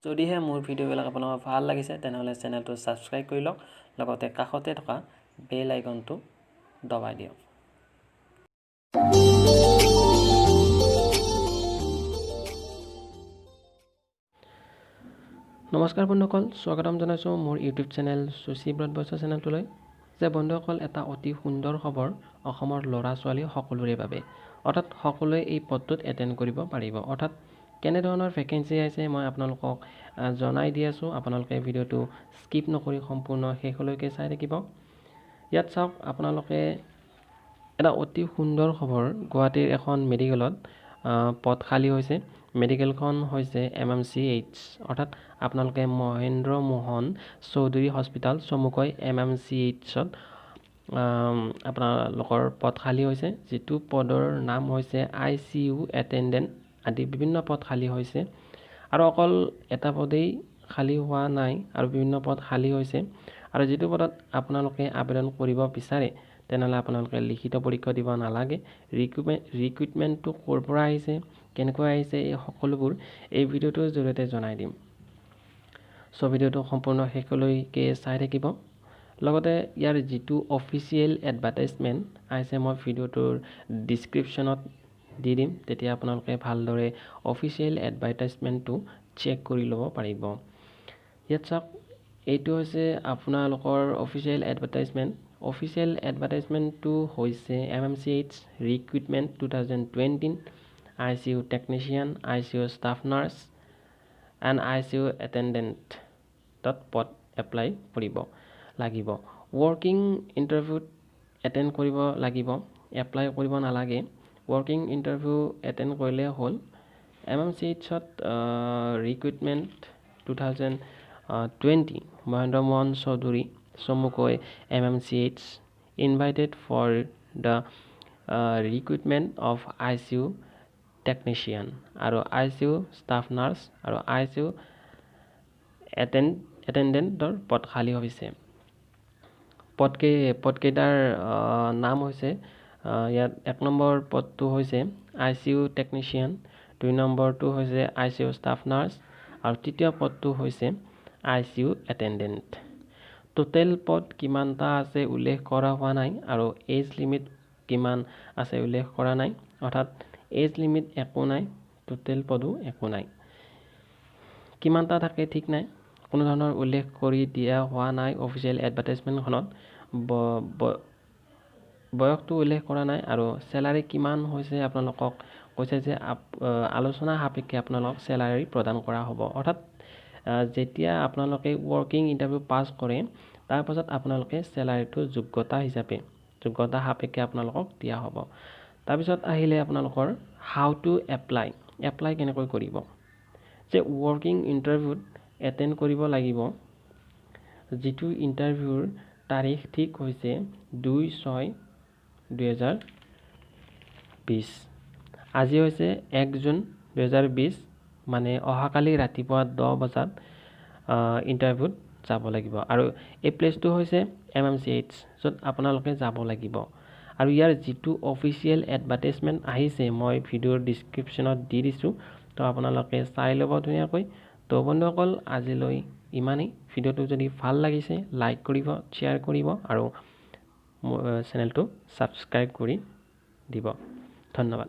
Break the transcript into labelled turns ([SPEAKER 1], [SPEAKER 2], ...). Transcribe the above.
[SPEAKER 1] যদিহে মোৰ ভিডিঅ'বিলাক আপোনালোকৰ ভাল লাগিছে তেনেহ'লে চেনেলটো ছাবস্ক্ৰাইব কৰি লওক লগতে কাষতে থকা বেল আইকনটো দবাই দিয়ক নমস্কাৰ বন্ধুসকল স্বাগতম জনাইছো মোৰ ইউটিউব চেনেল সুচি ব্ৰডভয়েছৰ চেনেলটোলৈ যে বন্ধুসকল এটা অতি সুন্দৰ খবৰ অসমৰ ল'ৰা ছোৱালী সকলোৰে বাবে অৰ্থাৎ সকলোৱে এই পদটোত এটেণ্ড কৰিব পাৰিব অৰ্থাৎ কেনে ধৰণৰ ভেকেন্সি আছে মই আপোনালোকক জনাই দি আছো আপোনালোকে ভিডিঅ'টো স্কিপ নকৰি সম্পূৰ্ণ শেষলৈকে চাই থাকিব ইয়াত চাওক আপোনালোকে এটা অতি সুন্দৰ খবৰ গুৱাহাটীৰ এখন মেডিকেলত পদ খালী হৈছে মেডিকেলখন হৈছে MMCH অৰ্থাৎ আপোনালোকে মহেন্দ্ৰ মোহন চৌধুৰী হস্পিটাল চমুকৈ MMCHত আপোনালোকৰ পদ খালী হৈছে যেটো পদৰ নাম হৈছে ICU এটেন্ডেন্ট আদি বিভিন্ন পদ খালী হৈছে আৰু অকল এটা পদেই খালী হোৱা নাই আৰু বিভিন্ন পদ খালী হৈছে আৰু যেটো পদত আপোনালোকে আবেদন কৰিব বিচাৰে তেনেহলে আপোনালোকে লিখিত পৰীক্ষা দিব নালাগে ৰিক্ৰুটমেন্টটো ক'ৰ পৰা আহিছে কেনেকৈ আহিছে এই সকলোবোৰ এই ভিডিঅ'টোৰ জৰিয়তে জনাই দিম সো ভিডিঅ'টো সম্পূৰ্ণ শেষলৈকে চাই থাকিব লগতে ইয়াৰ যেটো অফিচিয়েল এডভাৰটাইজমেন্ট আছে মই ভিডিঅ'টোৰ ডেসক্ৰিপচনত দি দিম তেতিয়া আপোনালোকে ভালদৰে অফিচিয়েল এডভাৰটাইজমেন্টটো চেক কৰি ল'ব পাৰিব ইয়াত চাওক এইটো হৈছে আপোনালোকৰ অফিচিয়েল এডভাৰটাইজমেন্টটো হৈছে MMCH recruitment 2020 ICU technician ICU staff nurse and ICU attendant dot পদ এপ্লাই কৰিব লাগিব ওয়াৰ্কিং ইন্টাৰভিউত এটেন্ড কৰিব লাগিব এপ্লাই কৰিব নালাগে ওয়াৰ্কিং ইন্টাৰভিউ এটেন্ড কৰিলে হ'ল MMCH ত ৰিক্ৰুটমেন্ট 2020 মহেন্দ্ৰ মোহন চৌধুৰী চমুকৈ MMCH invited for the recruitment of ICU technician আৰু ICU ষ্টাফ নাৰ্ছ আৰু ICU এটেন্ডেন্টৰ পদ খালী হৈছে পদকেইটাৰ নাম হৈছে ইয়াত 1 নম্বৰ পদটো হৈছে ICU টেকনিচিয়ান 2 নম্বৰটো হৈছে ICU ষ্টাফ নাৰ্ছ আৰু তৃতীয় পদটো হৈছে ICU এটেন্ডেন্ট টোটেল পদ কিমানটা আছে উল্লেখ কৰা হোৱা নাই আৰু এজ লিমিট কিমান আছে উল্লেখ কৰা নাই অৰ্থাৎ এজ লিমিট একো নাই টোটেল পদো একো নাই কিমানটা থাকে ঠিক নাই কোনো ধৰণৰ উল্লেখ কৰি দিয়া হোৱা নাই অফিচিয়েল এডভাৰটাইজমেন্টখনত বয়সটো উল্লেখ কৰা নাই আৰু স্যালাৰি কিমান হৈছে আপোনালোকক কৈছে যে আলোচনা সাপেক্ষে আপোনালোক স্যালাৰি প্ৰদান কৰা হ'ব অৰ্থাৎ যেতিয়া আপোনালোকে ওয়াৰ্কিং ইন্টাৰভিউ পাস কৰে তাৰ পাছত আপোনালোকে স্যালাৰিটো যোগ্যতা সাপেক্ষে আপোনালোকক দিয়া হ'ব তাৰ পিছত আহিলে আপোনালোকৰ হাউ টু এপ্লাই কেনেকৈ কৰিব যে ওয়াৰ্কিং ইন্টাৰভিউত এটেন্ড কৰিব লাগিব যেটো ইন্টাৰভিউৰ তাৰিখ ঠিক হৈছে 2/6/2020 আজি হৈছে 1 জুন 2020 মানে অহাকালি ৰাতিপুৱা 10 বজাত ইন্টাৰভিউত যাব লাগিব আৰু এই প্লেসটো হৈছে MMCH যত আপোনালোকে যাব লাগিব আৰু ইয়াৰ যেটো অফিচিয়েল এডভাৰটাইজমেন্ট আহিছে মই ভিডিঅ'ৰ ডেসক্ৰিপচনত দি দিছো তো আপোনালোকে চাই ল'ব ধুনীয়াকৈ তো বন্ধুসকল আজিলৈ ইমানেই ভিডিঅ'টো যদি ভাল লাগিছে লাইক কৰিব শ্বেয়াৰ কৰিব আৰু চেনেলটো ছাবস্ক্ৰাইব কৰি দিব ধন্যবাদ